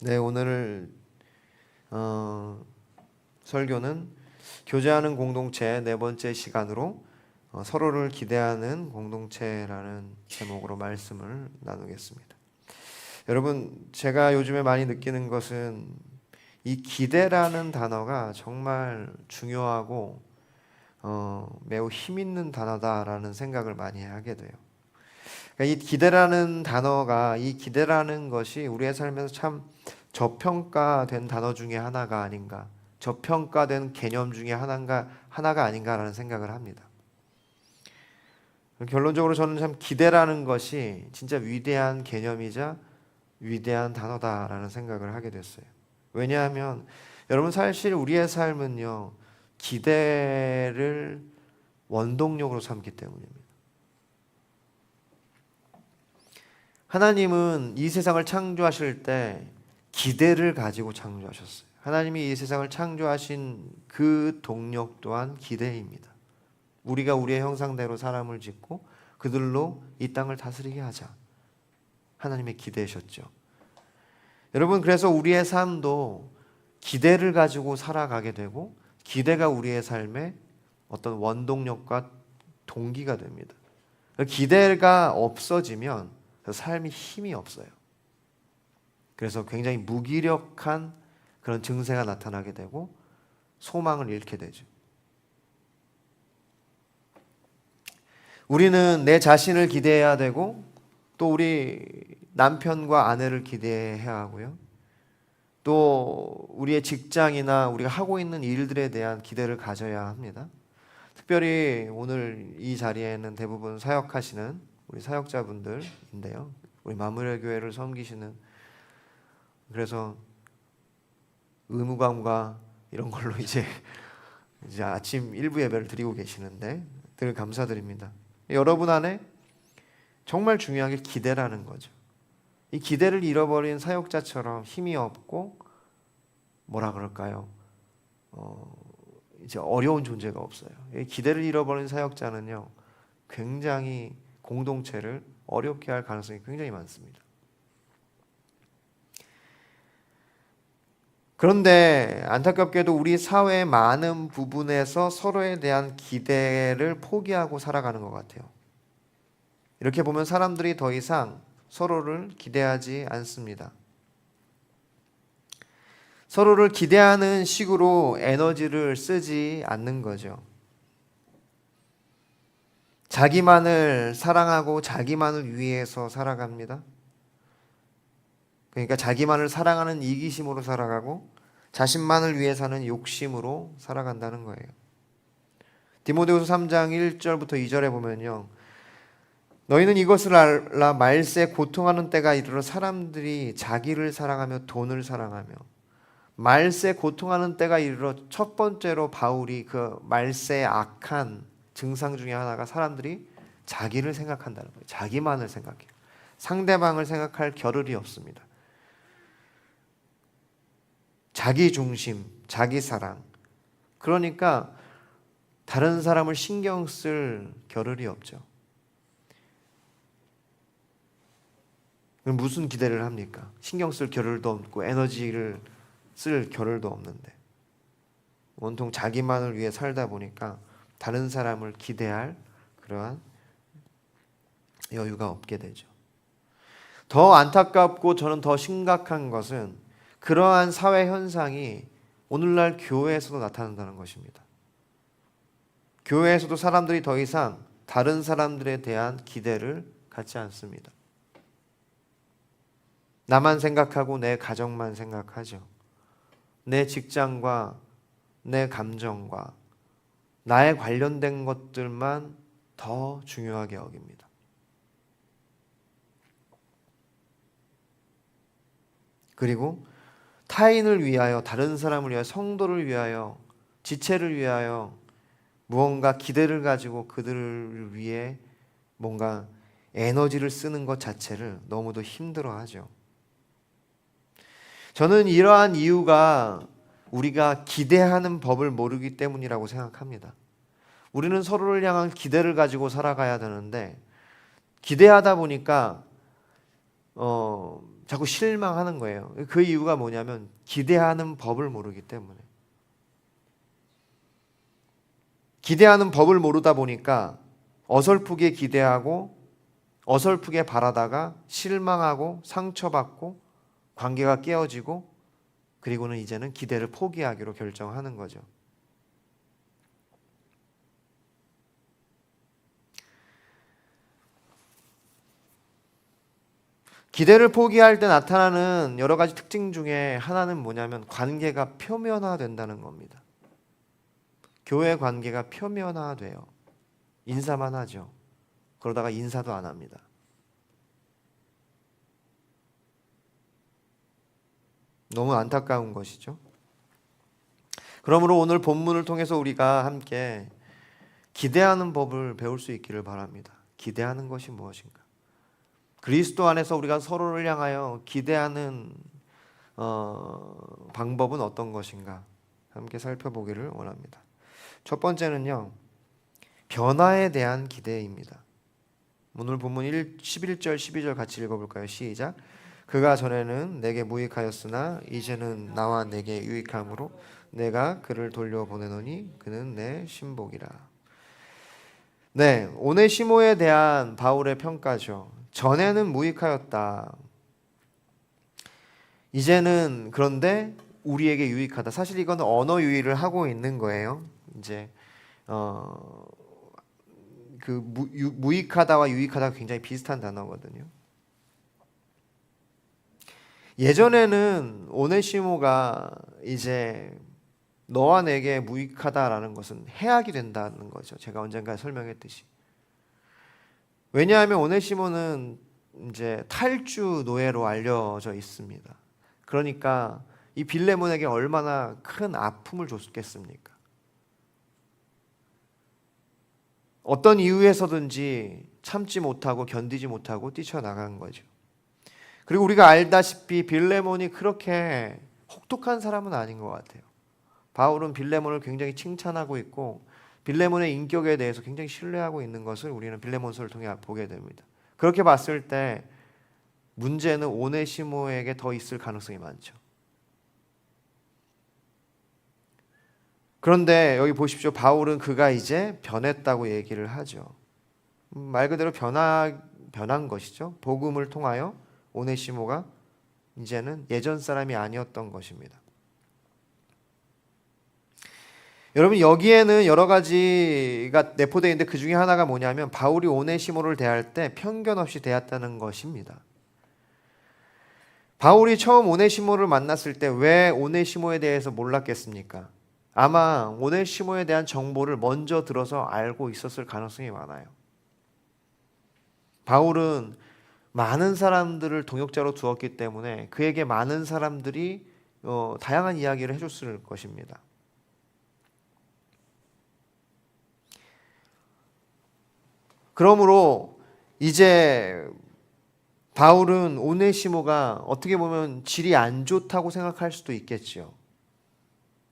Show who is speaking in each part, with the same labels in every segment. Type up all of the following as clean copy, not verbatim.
Speaker 1: 네, 오늘 설교는 교제하는 공동체 네 번째 시간으로 서로를 기대하는 공동체라는 제목으로 말씀을 나누겠습니다. 여러분, 제가 요즘에 많이 느끼는 것은 이 기대라는 단어가 정말 중요하고 매우 힘 있는 단어다라는 생각을 많이 하게 돼요. 그러니까 이 기대라는 단어가, 이 기대라는 것이 우리의 삶에서 참 저평가된 단어 중에 하나가 아닌가, 저평가된 개념 중에 하나가 아닌가라는 생각을 합니다. 결론적으로 저는 참 기대라는 것이 진짜 위대한 개념이자 위대한 단어다라는 생각을 하게 됐어요. 왜냐하면 여러분, 사실 우리의 삶은요, 기대를 원동력으로 삼기 때문입니다. 하나님은 이 세상을 창조하실 때 기대를 가지고 창조하셨어요. 하나님이 이 세상을 창조하신 그 동력 또한 기대입니다. 우리가 우리의 형상대로 사람을 짓고 그들로 이 땅을 다스리게 하자. 하나님의 기대셨죠. 여러분, 그래서 우리의 삶도 기대를 가지고 살아가게 되고 기대가 우리의 삶의 어떤 원동력과 동기가 됩니다. 기대가 없어지면 삶이 힘이 없어요. 그래서 굉장히 무기력한 그런 증세가 나타나게 되고 소망을 잃게 되죠. 우리는 내 자신을 기대해야 되고 또 우리 남편과 아내를 기대해야 하고요. 또 우리의 직장이나 우리가 하고 있는 일들에 대한 기대를 가져야 합니다. 특별히 오늘 이 자리에는 대부분 사역하시는 우리 사역자분들인데요. 우리 마무리 교회를 섬기시는, 그래서 의무감과 이런 걸로 이제 아침 일부 예배를 드리고 계시는데 늘 감사드립니다. 여러분 안에 정말 중요한 게 기대라는 거죠. 이 기대를 잃어버린 사역자처럼 힘이 없고 뭐라 그럴까요? 이제 어려운 존재가 없어요. 이 기대를 잃어버린 사역자는요, 굉장히 공동체를 어렵게 할 가능성이 굉장히 많습니다. 그런데 안타깝게도 우리 사회의 많은 부분에서 서로에 대한 기대를 포기하고 살아가는 것 같아요. 이렇게 보면 사람들이 더 이상 서로를 기대하지 않습니다. 서로를 기대하는 식으로 에너지를 쓰지 않는 거죠. 자기만을 사랑하고 자기만을 위해서 살아갑니다. 그러니까 자기만을 사랑하는 이기심으로 살아가고 자신만을 위해 사는 욕심으로 살아간다는 거예요. 디모데후서 3장 1절부터 2절에 보면요, 너희는 이것을 알라. 말세 고통하는 때가 이르러 사람들이 자기를 사랑하며 돈을 사랑하며, 말세 고통하는 때가 이르러 첫 번째로 바울이 그 말세의 악한 증상 중에 하나가 사람들이 자기를 생각한다는 거예요. 자기만을 생각해요. 상대방을 생각할 겨를이 없습니다. 자기 중심, 자기 사랑. 그러니까 다른 사람을 신경 쓸 겨를이 없죠. 그럼 무슨 기대를 합니까? 신경 쓸 겨를도 없고 에너지를 쓸 겨를도 없는데 온통 자기만을 위해 살다 보니까 다른 사람을 기대할 그러한 여유가 없게 되죠. 더 안타깝고 저는 더 심각한 것은 그러한 사회 현상이 오늘날 교회에서도 나타난다는 것입니다. 교회에서도 사람들이 더 이상 다른 사람들에 대한 기대를 갖지 않습니다. 나만 생각하고 내 가정만 생각하죠. 내 직장과 내 감정과 나에 관련된 것들만 더 중요하게 여깁니다. 그리고 타인을 위하여, 다른 사람을 위하여, 성도를 위하여, 지체를 위하여 무언가 기대를 가지고 그들을 위해 뭔가 에너지를 쓰는 것 자체를 너무도 힘들어하죠. 저는 이러한 이유가 우리가 기대하는 법을 모르기 때문이라고 생각합니다. 우리는 서로를 향한 기대를 가지고 살아가야 되는데 기대하다 보니까 자꾸 실망하는 거예요. 그 이유가 뭐냐면 기대하는 법을 모르기 때문에. 기대하는 법을 모르다 보니까 어설프게 기대하고 어설프게 바라다가 실망하고 상처받고 관계가 깨어지고 그리고는 이제는 기대를 포기하기로 결정하는 거죠. 기대를 포기할 때 나타나는 여러 가지 특징 중에 하나는 뭐냐면 관계가 표면화된다는 겁니다. 교회 관계가 표면화돼요. 인사만 하죠. 그러다가 인사도 안 합니다. 너무 안타까운 것이죠. 그러므로 오늘 본문을 통해서 우리가 함께 기대하는 법을 배울 수 있기를 바랍니다. 기대하는 것이 무엇인가? 그리스도 안에서 우리가 서로를 향하여 기대하는 방법은 어떤 것인가? 함께 살펴보기를 원합니다. 첫 번째는요, 변화에 대한 기대입니다. 오늘 본문 11절 12절 같이 읽어볼까요? 시작. 그가 전에는 내게 무익하였으나 이제는 나와 내게 유익함으로 내가 그를 돌려보내노니 그는 내 신복이라. 네, 오네시모에 대한 바울의 평가죠. 전에는 무익하였다. 이제는 그런데 우리에게 유익하다. 사실 이건 언어 유희를 하고 있는 거예요. 이제 무익하다와 유익하다가 굉장히 비슷한 단어거든요. 예전에는 오네시모가 이제 너와 내게 무익하다라는 것은 해악이 된다는 거죠. 제가 언젠가 설명했듯이. 왜냐하면 오네시모는 이제 탈주 노예로 알려져 있습니다. 그러니까 이 빌레몬에게 얼마나 큰 아픔을 줬겠습니까? 어떤 이유에서든지 참지 못하고 견디지 못하고 뛰쳐나간 거죠. 그리고 우리가 알다시피 빌레몬이 그렇게 혹독한 사람은 아닌 것 같아요. 바울은 빌레몬을 굉장히 칭찬하고 있고 빌레몬의 인격에 대해서 굉장히 신뢰하고 있는 것을 우리는 빌레몬서를 통해 보게 됩니다. 그렇게 봤을 때 문제는 오네시모에게 더 있을 가능성이 많죠. 그런데 여기 보십시오. 바울은 그가 이제 변했다고 얘기를 하죠. 말 그대로 변한 것이죠. 복음을 통하여 오네시모가 이제는 예전 사람이 아니었던 것입니다. 여러분, 여기에는 여러 가지가 내포되어 있는데 그 중에 하나가 뭐냐면 바울이 오네시모를 대할 때 편견 없이 대했다는 것입니다. 바울이 처음 오네시모를 만났을 때 왜 오네시모에 대해서 몰랐겠습니까? 아마 오네시모에 대한 정보를 먼저 들어서 알고 있었을 가능성이 많아요. 바울은 많은 사람들을 동역자로 두었기 때문에 그에게 많은 사람들이 다양한 이야기를 해줬을 것입니다. 그러므로 이제 바울은 오네시모가 어떻게 보면 질이 안 좋다고 생각할 수도 있겠지요.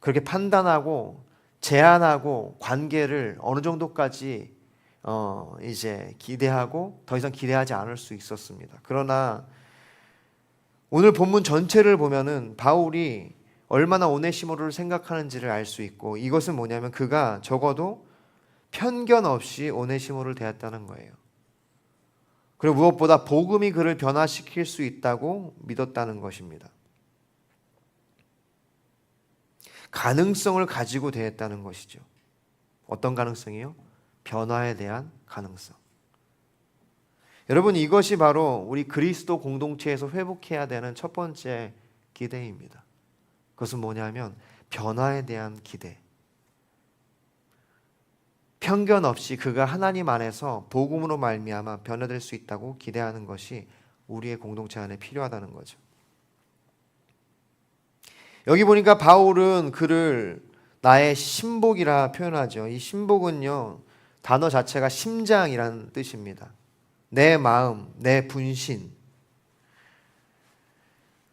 Speaker 1: 그렇게 판단하고 제한하고 관계를 어느 정도까지 이제 기대하고 더 이상 기대하지 않을 수 있었습니다. 그러나 오늘 본문 전체를 보면은 바울이 얼마나 오네시모를 생각하는지를 알 수 있고 이것은 뭐냐면 그가 적어도 편견 없이 오네시모를 대했다는 거예요. 그리고 무엇보다 복음이 그를 변화시킬 수 있다고 믿었다는 것입니다. 가능성을 가지고 대했다는 것이죠. 어떤 가능성이요? 변화에 대한 가능성. 여러분, 이것이 바로 우리 그리스도 공동체에서 회복해야 되는 첫 번째 기대입니다. 그것은 뭐냐면 변화에 대한 기대. 편견 없이 그가 하나님 안에서 복음으로 말미암아 변화될 수 있다고 기대하는 것이 우리의 공동체 안에 필요하다는 거죠. 여기 보니까 바울은 그를 나의 신복이라 표현하죠. 이 신복은요, 단어 자체가 심장이라는 뜻입니다. 내 마음, 내 분신.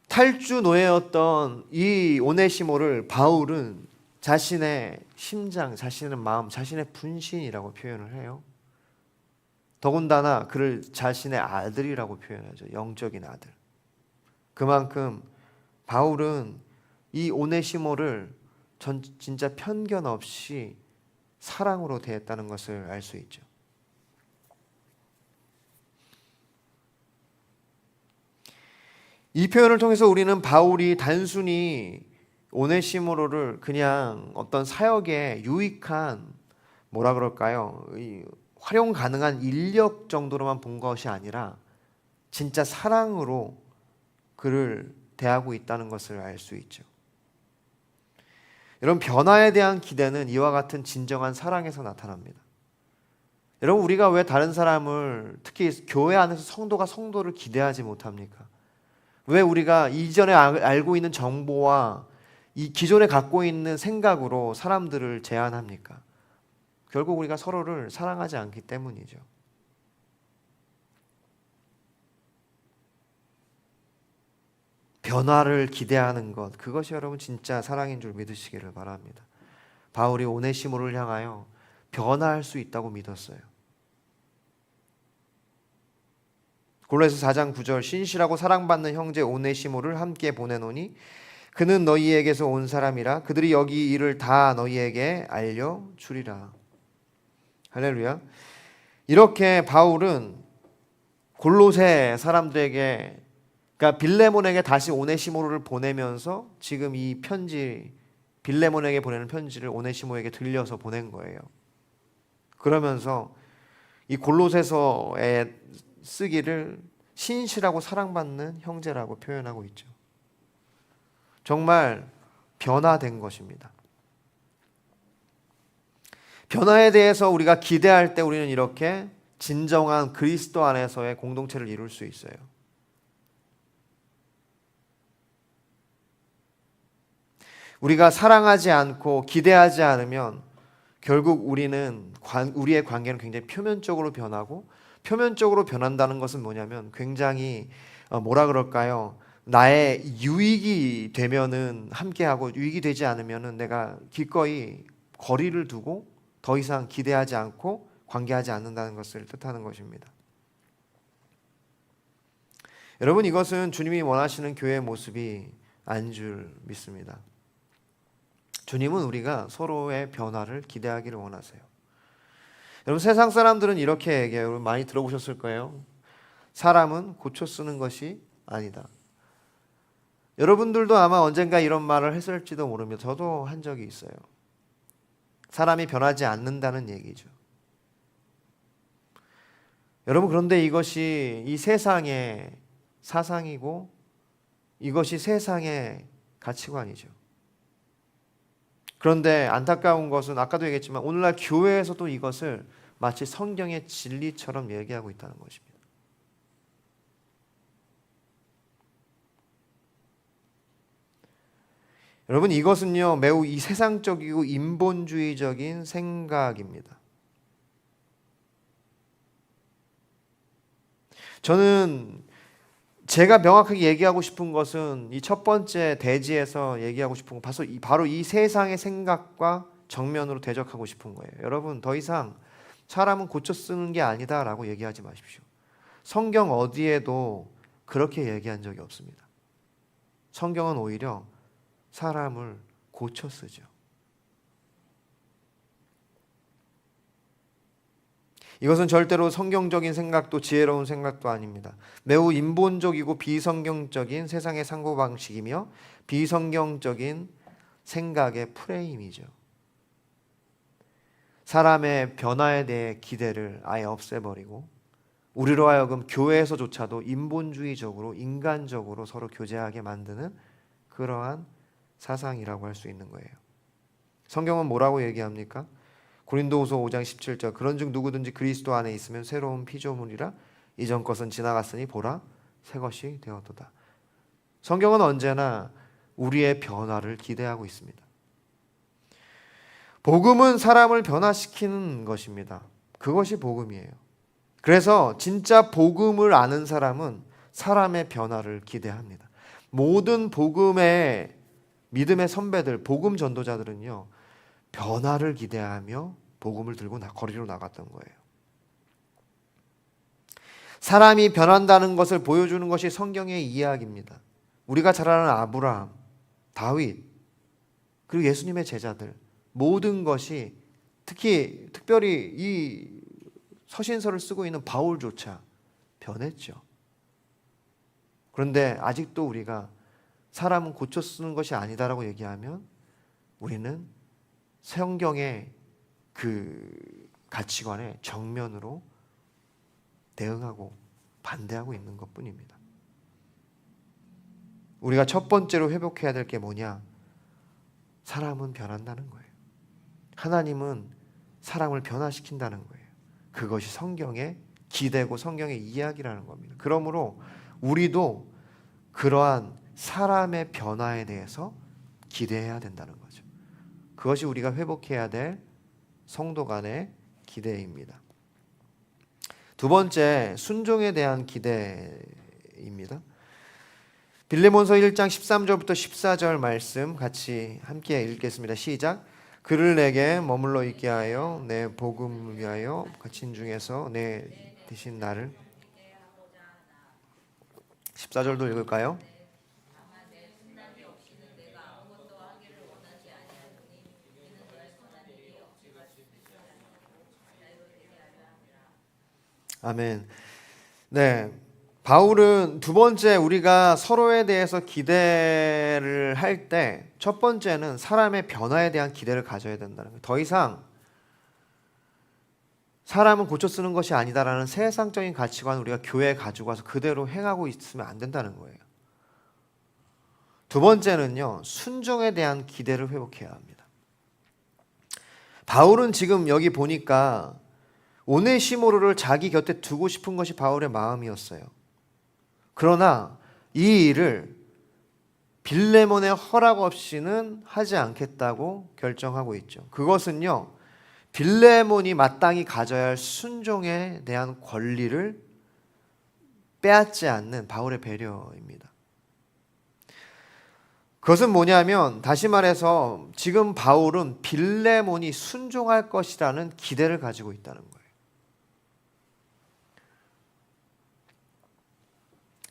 Speaker 1: 탈주 노예였던 이 오네시모를 바울은 자신의 심장, 자신의 마음, 자신의 분신이라고 표현을 해요. 더군다나 그를 자신의 아들이라고 표현하죠. 영적인 아들. 그만큼 바울은 이 오네시모를 진짜 편견 없이 사랑으로 대했다는 것을 알 수 있죠. 이 표현을 통해서 우리는 바울이 단순히 오네시모로를 그냥 어떤 사역에 유익한 뭐라 그럴까요? 활용 가능한 인력 정도로만 본 것이 아니라 진짜 사랑으로 그를 대하고 있다는 것을 알 수 있죠. 여러분, 변화에 대한 기대는 이와 같은 진정한 사랑에서 나타납니다. 여러분, 우리가 왜 다른 사람을, 특히 교회 안에서 성도가 성도를 기대하지 못합니까? 왜 우리가 이전에 알고 있는 정보와 이 기존에 갖고 있는 생각으로 사람들을 제한합니까? 결국 우리가 서로를 사랑하지 않기 때문이죠. 변화를 기대하는 것, 그것이 여러분 진짜 사랑인 줄 믿으시기를 바랍니다. 바울이 오네시모를 향하여 변화할 수 있다고 믿었어요. 골로새서 4장 9절, 신실하고 사랑받는 형제 오네시모를 함께 보내노니 그는 너희에게서 온 사람이라 그들이 여기 일을 다 너희에게 알려주리라. 할렐루야. 이렇게 바울은 골로새 사람들에게, 그러니까 빌레몬에게 다시 오네시모를 보내면서 지금 이 편지, 빌레몬에게 보내는 편지를 오네시모에게 들려서 보낸 거예요. 그러면서 이 골로새서에 쓰기를 신실하고 사랑받는 형제라고 표현하고 있죠. 정말 변화된 것입니다. 변화에 대해서 우리가 기대할 때 우리는 이렇게 진정한 그리스도 안에서의 공동체를 이룰 수 있어요. 우리가 사랑하지 않고 기대하지 않으면 결국 우리의 관계는 굉장히 표면적으로 변하고, 표면적으로 변한다는 것은 뭐냐면 굉장히 뭐라 그럴까요? 나의 유익이 되면은 함께하고, 유익이 되지 않으면은 내가 기꺼이 거리를 두고 더 이상 기대하지 않고 관계하지 않는다는 것을 뜻하는 것입니다. 여러분, 이것은 주님이 원하시는 교회의 모습이 아닌 줄 믿습니다. 주님은 우리가 서로의 변화를 기대하기를 원하세요. 여러분, 세상 사람들은 이렇게 얘기해요. 여러분 많이 들어보셨을 거예요. 사람은 고쳐 쓰는 것이 아니다. 여러분들도 아마 언젠가 이런 말을 했을지도 모릅니다. 저도 한 적이 있어요. 사람이 변하지 않는다는 얘기죠. 여러분, 그런데 이것이 이 세상의 사상이고 이것이 세상의 가치관이죠. 그런데 안타까운 것은 아까도 얘기했지만 오늘날 교회에서도 이것을 마치 성경의 진리처럼 얘기하고 있다는 것입니다. 여러분, 이것은요 매우 이 세상적이고 인본주의적인 생각입니다. 저는 제가 명확하게 얘기하고 싶은 것은 이 첫 번째 대지에서 얘기하고 싶은 건 바로 이 세상의 생각과 정면으로 대적하고 싶은 거예요. 여러분, 더 이상 사람은 고쳐 쓰는 게 아니다라고 얘기하지 마십시오. 성경 어디에도 그렇게 얘기한 적이 없습니다. 성경은 오히려 사람을 고쳐 쓰죠. 이것은 절대로 성경적인 생각도 지혜로운 생각도 아닙니다. 매우 인본적이고 비성경적인 세상의 사고방식이며 비성경적인 생각의 프레임이죠. 사람의 변화에 대해 기대를 아예 없애버리고 우리로 하여금 교회에서조차도 인본주의적으로 인간적으로 서로 교제하게 만드는 그러한 사상이라고 할 수 있는 거예요. 성경은 뭐라고 얘기합니까? 고린도후서 5장 17절, 그런즉 누구든지 그리스도 안에 있으면 새로운 피조물이라 이전 것은 지나갔으니 보라 새 것이 되었도다. 성경은 언제나 우리의 변화를 기대하고 있습니다. 복음은 사람을 변화시키는 것입니다. 그것이 복음이에요. 그래서 진짜 복음을 아는 사람은 사람의 변화를 기대합니다. 모든 복음의 믿음의 선배들, 복음 전도자들은요 변화를 기대하며 복음을 들고 거리로 나갔던 거예요. 사람이 변한다는 것을 보여주는 것이 성경의 이야기입니다. 우리가 잘 아는 아브라함, 다윗, 그리고 예수님의 제자들, 모든 것이 특별히 이 서신서를 쓰고 있는 바울조차 변했죠. 그런데 아직도 우리가 사람은 고쳐 쓰는 것이 아니다라고 얘기하면 우리는 성경의 그 가치관에 정면으로 대응하고 반대하고 있는 것뿐입니다. 우리가 첫 번째로 회복해야 될 게 뭐냐? 사람은 변한다는 거예요. 하나님은 사람을 변화시킨다는 거예요. 그것이 성경의 기대고 성경의 이야기라는 겁니다. 그러므로 우리도 그러한 사람의 변화에 대해서 기대해야 된다는 거죠. 그것이 우리가 회복해야 될 성도 간의 기대입니다. 두 번째, 순종에 대한 기대입니다. 빌레몬서 1장 13절부터 14절 말씀 같이 함께 읽겠습니다. 시작. 그를 내게 머물러 있게 하여 내 복음을 위하여 갇힌 중에서 내 대신 나를 14절도 읽을까요? 아멘. 네. 바울은 두 번째 우리가 서로에 대해서 기대를 할 때 첫 번째는 사람의 변화에 대한 기대를 가져야 된다는 거예요. 더 이상 사람은 고쳐 쓰는 것이 아니다라는 세상적인 가치관을 우리가 교회에 가지고 와서 그대로 행하고 있으면 안 된다는 거예요. 두 번째는요, 순종에 대한 기대를 회복해야 합니다. 바울은 지금 여기 보니까 오네시모로를 자기 곁에 두고 싶은 것이 바울의 마음이었어요. 그러나 이 일을 빌레몬의 허락 없이는 하지 않겠다고 결정하고 있죠. 그것은요, 빌레몬이 마땅히 가져야 할 순종에 대한 권리를 빼앗지 않는 바울의 배려입니다. 그것은 뭐냐면, 다시 말해서 지금 바울은 빌레몬이 순종할 것이라는 기대를 가지고 있다는 거예요.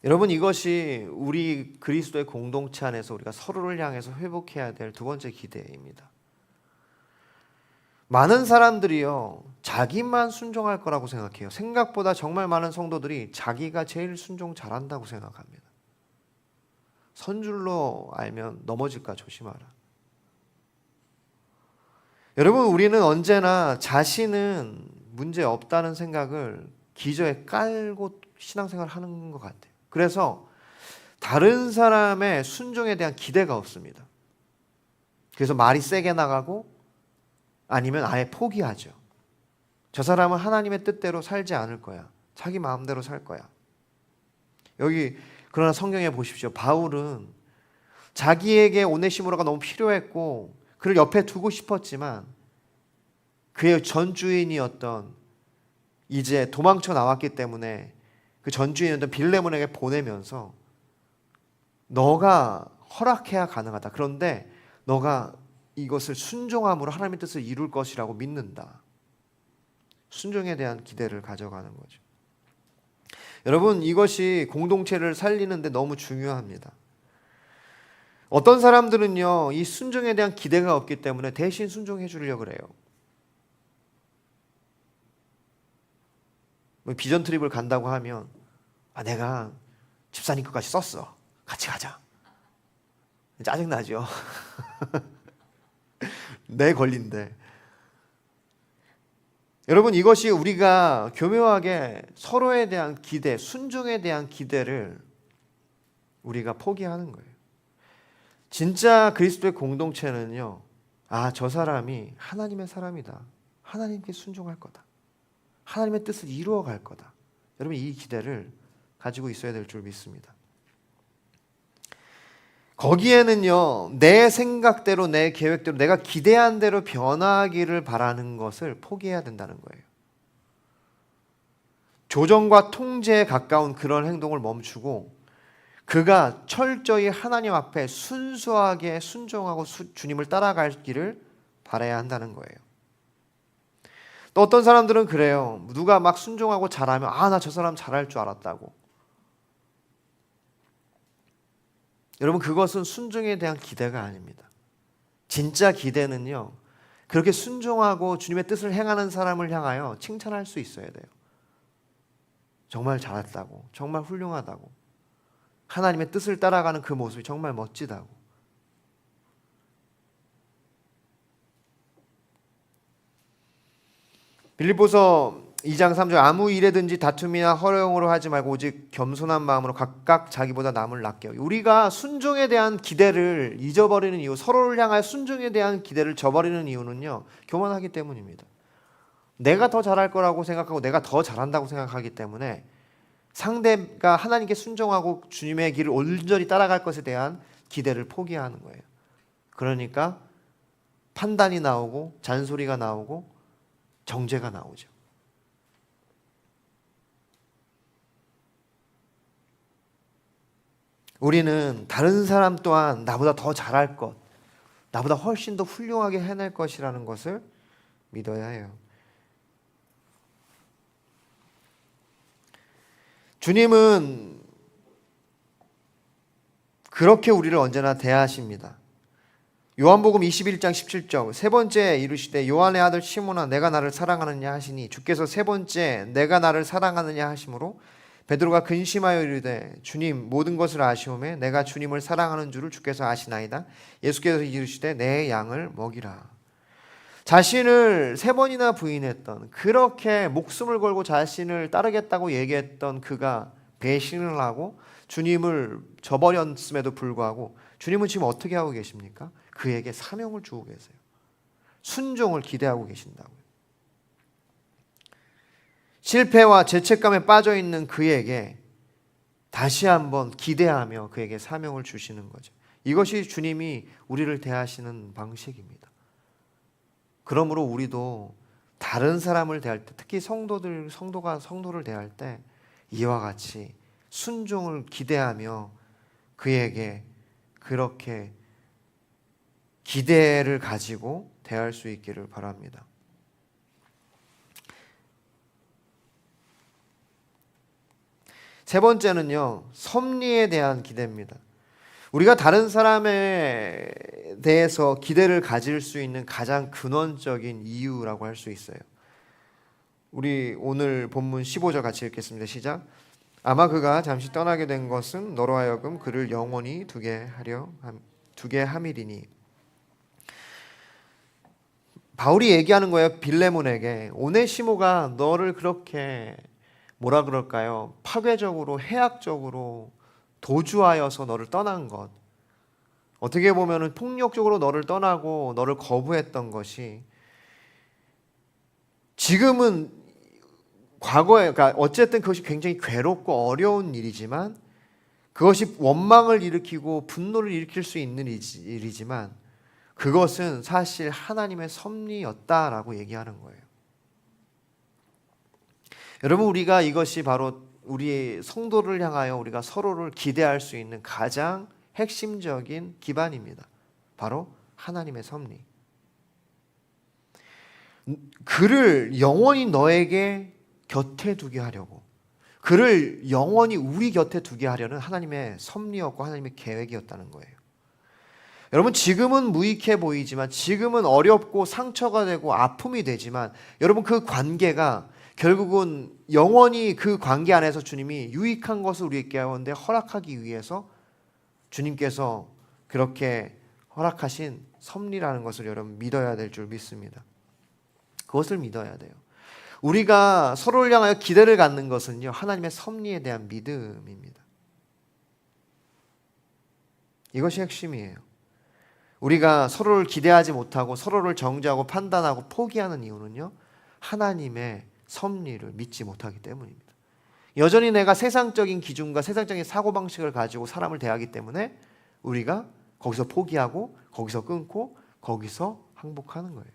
Speaker 1: 여러분, 이것이 우리 그리스도의 공동체 안에서 우리가 서로를 향해서 회복해야 될 두 번째 기대입니다. 많은 사람들이요, 자기만 순종할 거라고 생각해요. 생각보다 정말 많은 성도들이 자기가 제일 순종 잘한다고 생각합니다. 선줄로 알면 넘어질까 조심하라. 여러분, 우리는 언제나 자신은 문제 없다는 생각을 기저에 깔고 신앙생활을 하는 것 같아요. 그래서 다른 사람의 순종에 대한 기대가 없습니다. 그래서 말이 세게 나가고 아니면 아예 포기하죠. 저 사람은 하나님의 뜻대로 살지 않을 거야. 자기 마음대로 살 거야. 여기 그러나 성경에 보십시오. 바울은 자기에게 오네시모로가 너무 필요했고 그를 옆에 두고 싶었지만 그의 전 주인이었던 이제 도망쳐 나왔기 때문에 그 전 주인이었던 빌레몬에게 보내면서 너가 허락해야 가능하다. 그런데 너가 이것을 순종함으로 하나님의 뜻을 이룰 것이라고 믿는다. 순종에 대한 기대를 가져가는 거죠. 여러분, 이것이 공동체를 살리는데 너무 중요합니다. 어떤 사람들은요, 이 순종에 대한 기대가 없기 때문에 대신 순종해 주려고 그래요. 비전 트립을 간다고 하면 내가 집사님 것까지 썼어. 같이 가자. 짜증나죠. 내 권리인데. 여러분, 이것이 우리가 교묘하게 서로에 대한 기대, 순종에 대한 기대를 우리가 포기하는 거예요. 진짜 그리스도의 공동체는요, 저 사람이 하나님의 사람이다. 하나님께 순종할 거다. 하나님의 뜻을 이루어 갈 거다. 여러분, 이 기대를 가지고 있어야 될 줄 믿습니다. 거기에는요, 내 생각대로, 내 계획대로, 내가 기대한 대로 변하기를 바라는 것을 포기해야 된다는 거예요. 조정과 통제에 가까운 그런 행동을 멈추고 그가 철저히 하나님 앞에 순수하게 순종하고 주님을 따라갈 길을 바라야 한다는 거예요. 또 어떤 사람들은 그래요. 누가 막 순종하고 잘하면 나 저 사람 잘할 줄 알았다고. 여러분, 그것은 순종에 대한 기대가 아닙니다. 진짜 기대는요, 그렇게 순종하고 주님의 뜻을 행하는 사람을 향하여 칭찬할 수 있어야 돼요. 정말 잘했다고, 정말 훌륭하다고, 하나님의 뜻을 따라가는 그 모습이 정말 멋지다고. 빌립보서 2장 3절, 아무 일에든지 다툼이나 허영으로 하지 말고 오직 겸손한 마음으로 각각 자기보다 남을 낫게 하고. 우리가 순종에 대한 기대를 잊어버리는 이유, 서로를 향하여 순종에 대한 기대를 저버리는 이유는요, 교만하기 때문입니다. 내가 더 잘할 거라고 생각하고 내가 더 잘한다고 생각하기 때문에 상대가 하나님께 순종하고 주님의 길을 온전히 따라갈 것에 대한 기대를 포기하는 거예요. 그러니까 판단이 나오고 잔소리가 나오고 정죄가 나오죠. 우리는 다른 사람 또한 나보다 더 잘할 것, 나보다 훨씬 더 훌륭하게 해낼 것이라는 것을 믿어야 해요. 주님은 그렇게 우리를 언제나 대하십니다. 요한복음 21장 17절, 세 번째 이르시되 요한의 아들 시몬아 내가 나를 사랑하느냐 하시니 주께서 세 번째 내가 나를 사랑하느냐 하심으로 베드로가 근심하여 이르되 주님 모든 것을 아시오매 내가 주님을 사랑하는 줄을 주께서 아시나이다. 예수께서 이르시되 내 양을 먹이라. 자신을 세 번이나 부인했던, 그렇게 목숨을 걸고 자신을 따르겠다고 얘기했던 그가 배신을 하고 주님을 저버렸음에도 불구하고 주님은 지금 어떻게 하고 계십니까? 그에게 사명을 주고 계세요. 순종을 기대하고 계신다고요. 실패와 죄책감에 빠져있는 그에게 다시 한번 기대하며 그에게 사명을 주시는 거죠. 이것이 주님이 우리를 대하시는 방식입니다. 그러므로 우리도 다른 사람을 대할 때, 특히 성도를 대할 때 이와 같이 순종을 기대하며 그에게 그렇게 기대를 가지고 대할 수 있기를 바랍니다. 세 번째는요, 섭리에 대한 기대입니다. 우리가 다른 사람에 대해서 기대를 가질 수 있는 가장 근원적인 이유라고 할 수 있어요. 우리 오늘 본문 15절 같이 읽겠습니다. 시작. 아마 그가 잠시 떠나게 된 것은 너로 하여금 그를 영원히 두게 함이리니. 바울이 얘기하는 거예요. 빌레몬에게 오네시모가 너를 그렇게 뭐라 그럴까요? 파괴적으로, 해악적으로 도주하여서 너를 떠난 것, 어떻게 보면 폭력적으로 너를 떠나고 너를 거부했던 것이 지금은 과거에, 그러니까 어쨌든 그것이 굉장히 괴롭고 어려운 일이지만, 그것이 원망을 일으키고 분노를 일으킬 수 있는 일이지만 그것은 사실 하나님의 섭리였다라고 얘기하는 거예요. 여러분, 우리가 이것이 바로 우리 성도를 향하여 우리가 서로를 기대할 수 있는 가장 핵심적인 기반입니다. 바로 하나님의 섭리. 그를 영원히 너에게 곁에 두게 하려고, 그를 영원히 우리 곁에 두게 하려는 하나님의 섭리였고 하나님의 계획이었다는 거예요. 여러분, 지금은 무익해 보이지만, 지금은 어렵고 상처가 되고 아픔이 되지만, 여러분 그 관계가 결국은 영원히 그 관계 안에서 주님이 유익한 것을 우리 가운데 허락하기 위해서 주님께서 그렇게 허락하신 섭리라는 것을 여러분 믿어야 될 줄 믿습니다. 그것을 믿어야 돼요. 우리가 서로를 향하여 기대를 갖는 것은요, 하나님의 섭리에 대한 믿음입니다. 이것이 핵심이에요. 우리가 서로를 기대하지 못하고 서로를 정죄하고 판단하고 포기하는 이유는요, 하나님의 섭리를 믿지 못하기 때문입니다. 여전히 내가 세상적인 기준과 세상적인 사고방식을 가지고 사람을 대하기 때문에 우리가 거기서 포기하고 거기서 끊고 거기서 항복하는 거예요.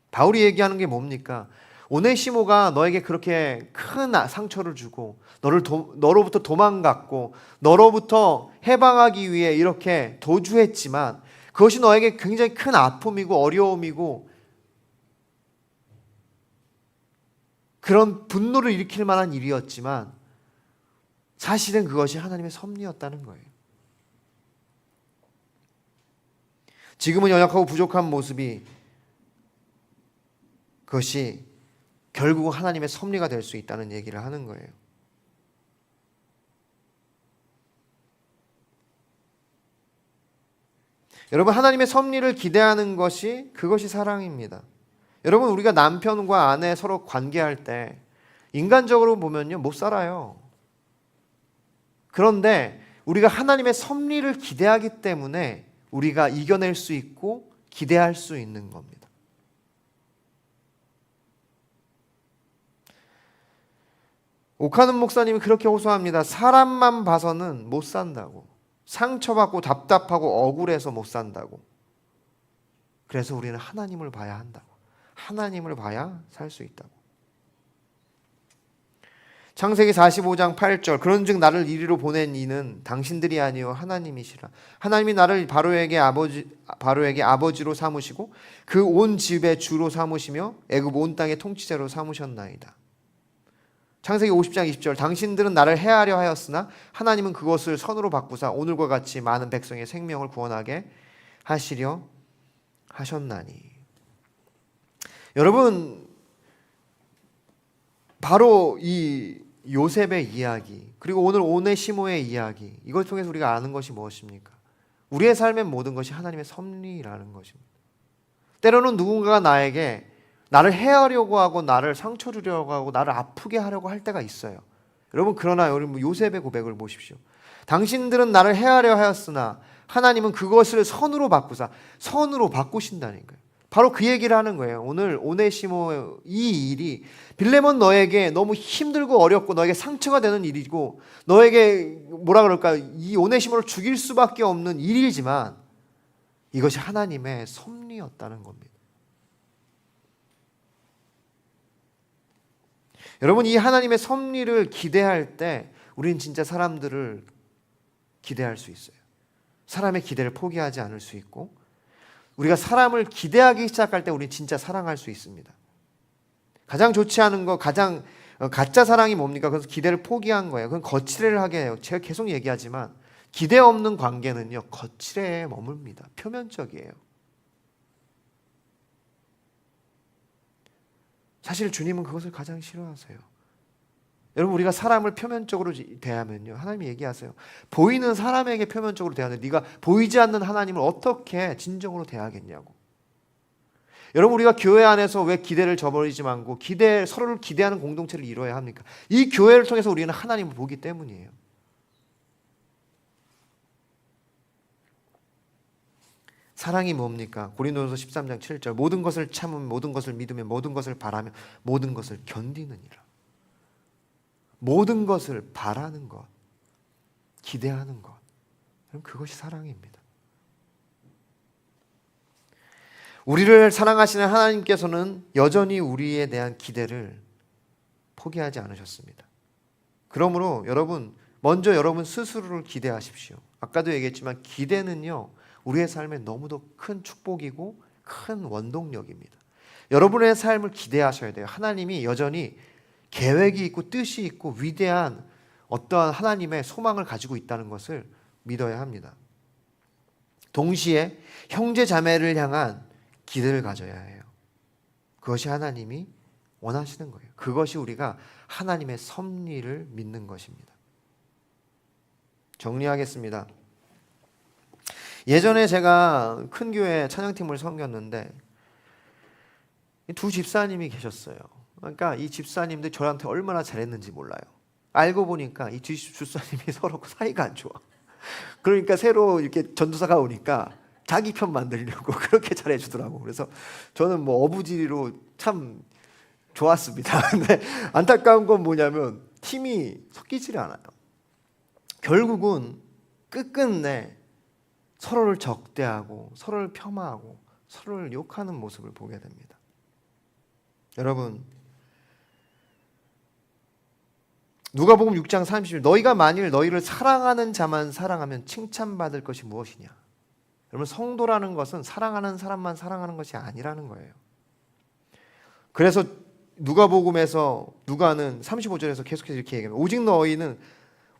Speaker 1: 바울이 얘기하는 게 뭡니까? 오네시모가 너에게 그렇게 큰 상처를 주고 너로부터 도망갔고 너로부터 해방하기 위해 이렇게 도주했지만, 그것이 너에게 굉장히 큰 아픔이고 어려움이고 그런 분노를 일으킬 만한 일이었지만, 사실은 그것이 하나님의 섭리였다는 거예요. 지금은 연약하고 부족한 모습이 그것이 결국은 하나님의 섭리가 될 수 있다는 얘기를 하는 거예요. 여러분, 하나님의 섭리를 기대하는 것이 그것이 사랑입니다. 여러분, 우리가 남편과 아내 서로 관계할 때 인간적으로 보면요, 못 살아요. 그런데 우리가 하나님의 섭리를 기대하기 때문에 우리가 이겨낼 수 있고 기대할 수 있는 겁니다. 오카는 목사님이 그렇게 호소합니다. 사람만 봐서는 못 산다고. 상처받고 답답하고 억울해서 못 산다고. 그래서 우리는 하나님을 봐야 한다고. 하나님을 봐야 살 수 있다고. 창세기 45장 8절 그런즉 나를 이리로 보낸 이는 당신들이 아니요 하나님이시라. 하나님이 나를 바로에게 아버지로 삼으시고 그 온 집의 주로 삼으시며 애굽 온 땅의 통치자로 삼으셨나이다. 창세기 50장 20절 당신들은 나를 해하려 하였으나 하나님은 그것을 선으로 바꾸사 오늘과 같이 많은 백성의 생명을 구원하게 하시려 하셨나니. 여러분, 바로 이 요셉의 이야기, 그리고 오늘 오네시모의 이야기, 이걸 통해서 우리가 아는 것이 무엇입니까? 우리의 삶의 모든 것이 하나님의 섭리라는 것입니다. 때로는 누군가가 나를 해하려고 하고 나를 상처 주려고 하고 나를 아프게 하려고 할 때가 있어요. 여러분, 그러나 우리 요셉의 고백을 보십시오. 당신들은 나를 해하려 하였으나 하나님은 그것을 선으로 바꾸사, 선으로 바꾸신다니까요. 바로 그 얘기를 하는 거예요. 오늘 오네시모 이 일이 빌레몬 너에게 너무 힘들고 어렵고 너에게 상처가 되는 일이고 너에게 뭐라 그럴까, 이 오네시모를 죽일 수밖에 없는 일이지만 이것이 하나님의 섭리였다는 겁니다. 여러분, 이 하나님의 섭리를 기대할 때 우리는 진짜 사람들을 기대할 수 있어요. 사람의 기대를 포기하지 않을 수 있고, 우리가 사람을 기대하기 시작할 때 우리는 진짜 사랑할 수 있습니다. 가장 좋지 않은 거, 가장 가짜 사랑이 뭡니까? 그래서 기대를 포기한 거예요. 그건 거칠애를 하게 해요. 제가 계속 얘기하지만 기대 없는 관계는요, 거칠애에 머뭅니다. 표면적이에요. 사실 주님은 그것을 가장 싫어하세요. 여러분, 우리가 사람을 표면적으로 대하면요, 하나님이 얘기하세요. 보이는 사람에게 표면적으로 대하는데 네가 보이지 않는 하나님을 어떻게 진정으로 대하겠냐고. 여러분, 우리가 교회 안에서 왜 기대를 저버리지 말고 서로를 기대하는 공동체를 이루어야 합니까? 이 교회를 통해서 우리는 하나님을 보기 때문이에요. 사랑이 뭡니까? 고린도전서 13장 7절 모든 것을 참으며 모든 것을 믿으며 모든 것을 바라며 모든 것을 견디느니라. 모든 것을 바라는 것, 기대하는 것, 그것이 사랑입니다. 우리를 사랑하시는 하나님께서는 여전히 우리에 대한 기대를 포기하지 않으셨습니다. 그러므로 먼저 여러분 스스로를 기대하십시오. 아까도 얘기했지만 기대는요, 우리의 삶에 너무도 큰 축복이고 큰 원동력입니다. 여러분의 삶을 기대하셔야 돼요. 하나님이 여전히 계획이 있고 뜻이 있고 위대한 어떠한 하나님의 소망을 가지고 있다는 것을 믿어야 합니다. 동시에 형제 자매를 향한 기대를 가져야 해요. 그것이 하나님이 원하시는 거예요. 그것이 우리가 하나님의 섭리를 믿는 것입니다. 정리하겠습니다. 예전에 제가 큰 교회 찬양팀을 섬겼는데 두 집사님이 계셨어요. 그러니까 이 집사님들 저한테 얼마나 잘했는지 몰라요. 알고 보니까 이 두 집사님이 서로 사이가 안 좋아. 그러니까 새로 이렇게 전도사가 오니까 자기 편 만들려고 그렇게 잘해주더라고. 그래서 저는 어부지리로 참 좋았습니다. 근데 안타까운 건 뭐냐면 팀이 섞이질 않아요. 결국은 끝끝내 서로를 적대하고 서로를 폄하하고 서로를 욕하는 모습을 보게 됩니다. 여러분, 누가복음 6장 30절 너희가 만일 너희를 사랑하는 자만 사랑하면 칭찬받을 것이 무엇이냐. 여러분, 성도라는 것은 사랑하는 사람만 사랑하는 것이 아니라는 거예요. 그래서 누가복음에서 누가는 35절에서 계속해서 이렇게 얘기합니다. 오직 너희는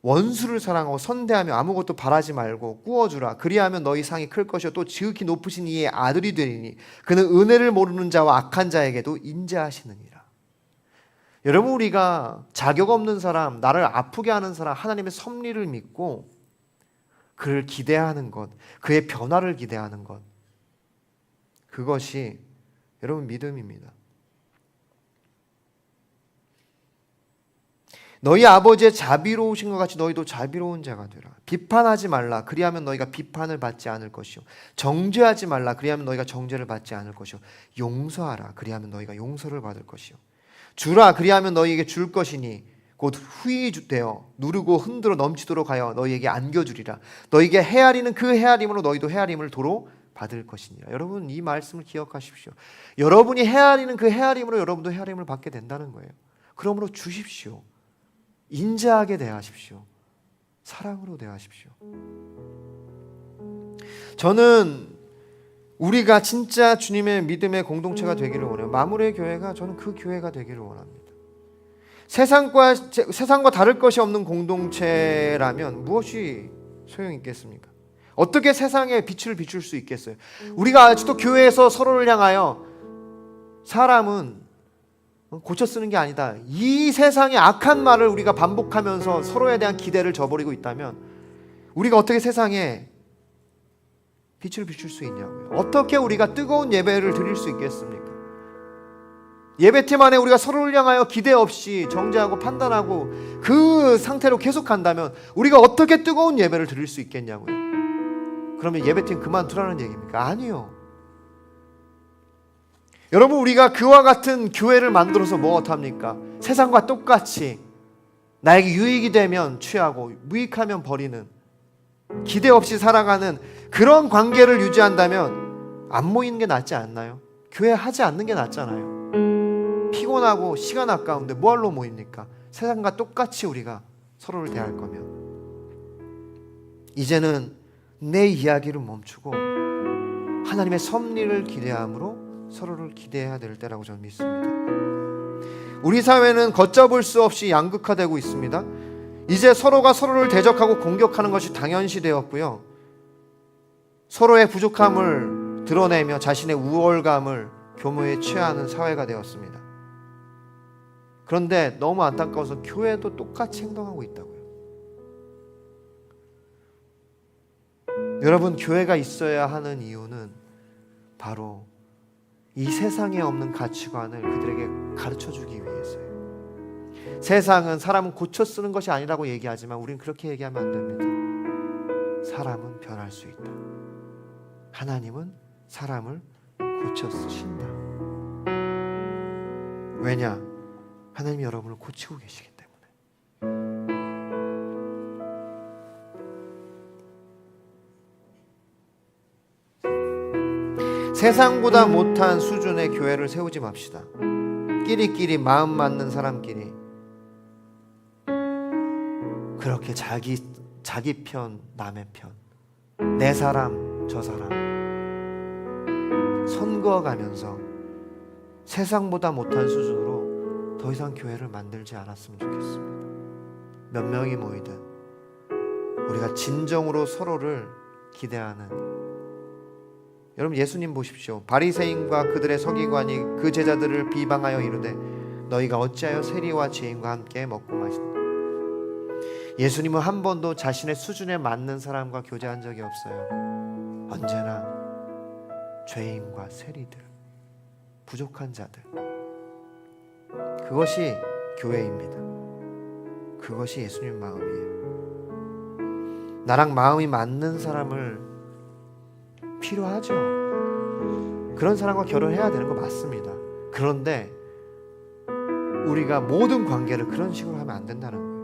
Speaker 1: 원수를 사랑하고 선대하며 아무것도 바라지 말고 꾸어주라. 그리하면 너희 상이 클 것이요 또 지극히 높으신 이의 아들이 되리니 그는 은혜를 모르는 자와 악한 자에게도 인자하시느니라. 여러분, 우리가 자격 없는 사람, 나를 아프게 하는 사람, 하나님의 섭리를 믿고 그를 기대하는 것, 그의 변화를 기대하는 것, 그것이 여러분 믿음입니다. 너희 아버지의 자비로우신 것 같이 너희도 자비로운 자가 되라. 비판하지 말라. 그리하면 너희가 비판을 받지 않을 것이요. 정죄하지 말라. 그리하면 너희가 정죄를 받지 않을 것이요. 용서하라. 그리하면 너희가 용서를 받을 것이요. 주라. 그리하면 너희에게 줄 것이니 곧 후히 되어 누르고 흔들어 넘치도록 하여 너희에게 안겨주리라. 너희에게 헤아리는 그 헤아림으로 너희도 헤아림을 도로 받을 것이니라. 여러분, 이 말씀을 기억하십시오. 여러분이 헤아리는 그 헤아림으로 여러분도 헤아림을 받게 된다는 거예요. 그러므로 주십시오. 인자하게 대하십시오. 사랑으로 대하십시오. 저는 우리가 진짜 주님의 믿음의 공동체가 되기를 원해요. 마무리의 교회가, 저는 그 교회가 되기를 원합니다. 세상과 다를 것이 없는 공동체라면 무엇이 소용이 있겠습니까? 어떻게 세상에 빛을 비출 수 있겠어요? 우리가 아직도 교회에서 서로를 향하여 사람은 고쳐 쓰는 게 아니다, 이 세상의 악한 말을 우리가 반복하면서 서로에 대한 기대를 저버리고 있다면 우리가 어떻게 세상에 빛을 비출 수 있냐고요. 어떻게 우리가 뜨거운 예배를 드릴 수 있겠습니까? 예배팀 안에 우리가 서로를 향하여 기대 없이 정죄하고 판단하고 그 상태로 계속 간다면 우리가 어떻게 뜨거운 예배를 드릴 수 있겠냐고요. 그러면 예배팀 그만두라는 얘기입니까? 아니요. 여러분, 우리가 그와 같은 교회를 만들어서 뭐 어떡합니까? 세상과 똑같이 나에게 유익이 되면 취하고 무익하면 버리는, 기대 없이 살아가는 그런 관계를 유지한다면 안 모이는 게 낫지 않나요? 교회 하지 않는 게 낫잖아요. 피곤하고 시간 아까운데 뭐하러 모입니까? 세상과 똑같이 우리가 서로를 대할 거면 이제는 내 이야기를 멈추고 하나님의 섭리를 기대함으로 서로를 기대해야 될 때라고 저는 믿습니다. 우리 사회는 걷잡을 수 없이 양극화되고 있습니다. 이제 서로가 서로를 대적하고 공격하는 것이 당연시되었고요. 서로의 부족함을 드러내며 자신의 우월감을 교묘에 취하는 사회가 되었습니다. 그런데 너무 안타까워서 교회도 똑같이 행동하고 있다고요. 여러분, 교회가 있어야 하는 이유는 바로 이 세상에 없는 가치관을 그들에게 가르쳐주기 위해서예요. 세상은 사람은 고쳐 쓰는 것이 아니라고 얘기하지만 우리는 그렇게 얘기하면 안 됩니다. 사람은 변할 수 있다. 하나님은 사람을 고쳐 쓰신다. 왜냐? 하나님이 여러분을 고치고 계시기 때문에. 세상보다 못한 수준의 교회를 세우지 맙시다. 끼리끼리 마음 맞는 사람끼리 그렇게 자기 편 남의 편, 내 사람 저 사람 선거가면서 세상보다 못한 수준으로 더 이상 교회를 만들지 않았으면 좋겠습니다. 몇 명이 모이든 우리가 진정으로 서로를 기대하는, 여러분 예수님 보십시오. 바리새인과 그들의 서기관이 그 제자들을 비방하여 이르되 너희가 어찌하여 세리와 죄인과 함께 먹고 마신다. 예수님은 한 번도 자신의 수준에 맞는 사람과 교제한 적이 없어요. 언제나 죄인과 세리들, 부족한 자들, 그것이 교회입니다. 그것이 예수님 마음이에요. 나랑 마음이 맞는 사람을 필요하죠. 그런 사람과 결혼해야 되는 거 맞습니다. 그런데 우리가 모든 관계를 그런 식으로 하면 안 된다는 거예요.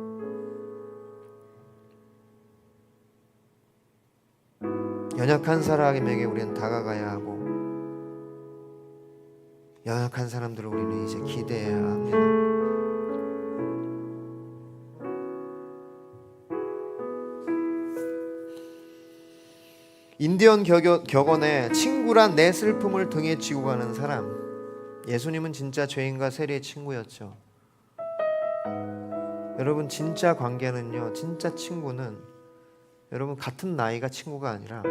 Speaker 1: 연약한 사람에게 우리는 다가가야 하고 연약한 사람들을 우리는 이제 기대해야 합니다. 인디언 격언에 친구란 내 슬픔을 등에 지고 가는 사람. 예수님은 진짜 죄인과 세리의 친구였죠. 여러분 진짜 관계는요, 진짜 친구는 여러분 같은 나이가 친구가 아니라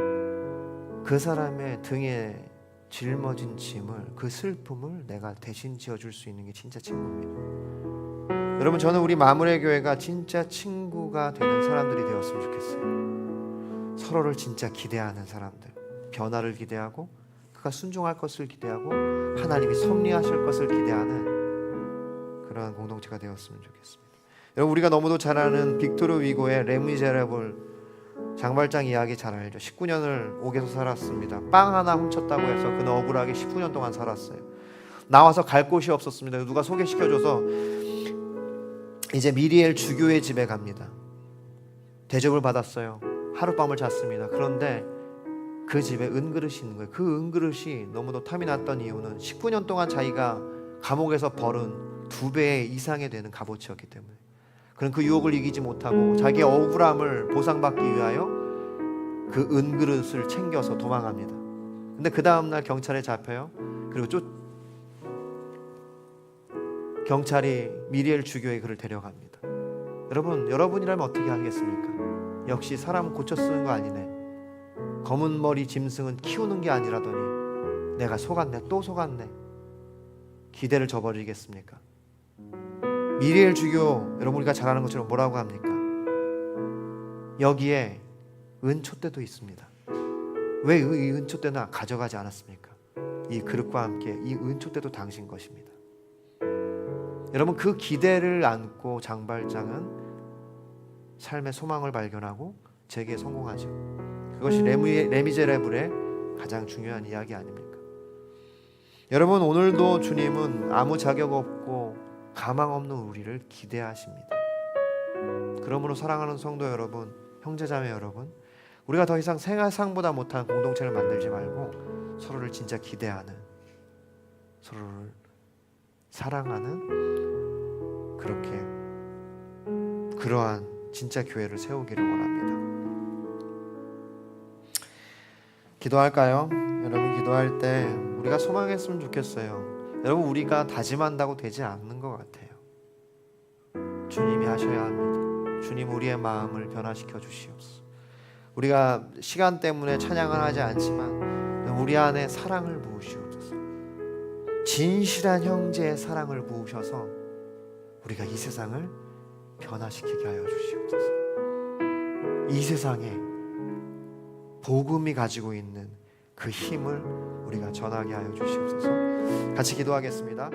Speaker 1: 그 사람의 등에 짊어진 짐을, 그 슬픔을 내가 대신 지어줄 수 있는 게 진짜 친구입니다. 여러분 저는 우리 마무리의 교회가 진짜 친구가 되는 사람들이 되었으면 좋겠어요. 서로를 진짜 기대하는 사람들, 변화를 기대하고 그가 순종할 것을 기대하고 하나님이 섭리하실 것을 기대하는 그러한 공동체가 되었으면 좋겠습니다. 여러분 우리가 너무도 잘 아는 빅토르 위고의 레미제라블 장발장 이야기 잘 알죠. 19년을 옥에서 살았습니다. 빵 하나 훔쳤다고 해서 그는 억울하게 19년 동안 살았어요. 나와서 갈 곳이 없었습니다. 누가 소개시켜줘서 이제 미리엘 주교의 집에 갑니다. 대접을 받았어요. 하룻밤을 잤습니다. 그런데 그 집에 은그릇이 있는 거예요. 그 은그릇이 너무도 탐이 났던 이유는 19년 동안 자기가 감옥에서 벌은 2배 이상이 되는 값어치였기 때문에, 그는 그 유혹을 이기지 못하고 자기의 억울함을 보상받기 위하여 그 은그릇을 챙겨서 도망갑니다. 근데 그 다음날 경찰에 잡혀요. 그리고 경찰이 미리엘 주교의 그를 데려갑니다. 여러분, 여러분이라면 어떻게 하겠습니까? 역시 사람은 고쳐 쓰는 거 아니네. 검은 머리 짐승은 키우는 게 아니라더니 내가 속았네, 또 속았네. 기대를 저버리겠습니까? 미리엘 주교, 여러분 우리가 잘 아는 것처럼 뭐라고 합니까? 여기에 은촛대도 있습니다. 왜 이 은촛대는 가져가지 않았습니까? 이 그릇과 함께 이 은촛대도 당신 것입니다. 여러분 그 기대를 안고 장발장은 삶의 소망을 발견하고 재기에 성공하죠. 그것이 레미제라블의 가장 중요한 이야기 아닙니까? 여러분 오늘도 주님은 아무 자격 없고 가망 없는 우리를 기대하십니다. 그러므로 사랑하는 성도 여러분, 형제자매 여러분, 우리가 더 이상 생활상보다 못한 공동체를 만들지 말고 서로를 진짜 기대하는, 서로를 사랑하는 그러한 진짜 교회를 세우기를 원합니다. 기도할까요? 여러분 기도할 때 우리가 소망했으면 좋겠어요. 여러분 우리가 다짐한다고 되지 않는 것 같아요. 주님이 하셔야 합니다. 주님 우리의 마음을 변화시켜 주시옵소서. 우리가 시간 때문에 찬양을 하지 않지만 우리 안에 사랑을 부으시옵소서. 진실한 형제의 사랑을 부으셔서 우리가 이 세상을 변화시키게 하여 주시옵소서. 이 세상에 복음이 가지고 있는 그 힘을 우리가 전하게 하여 주시옵소서. 같이 기도하겠습니다.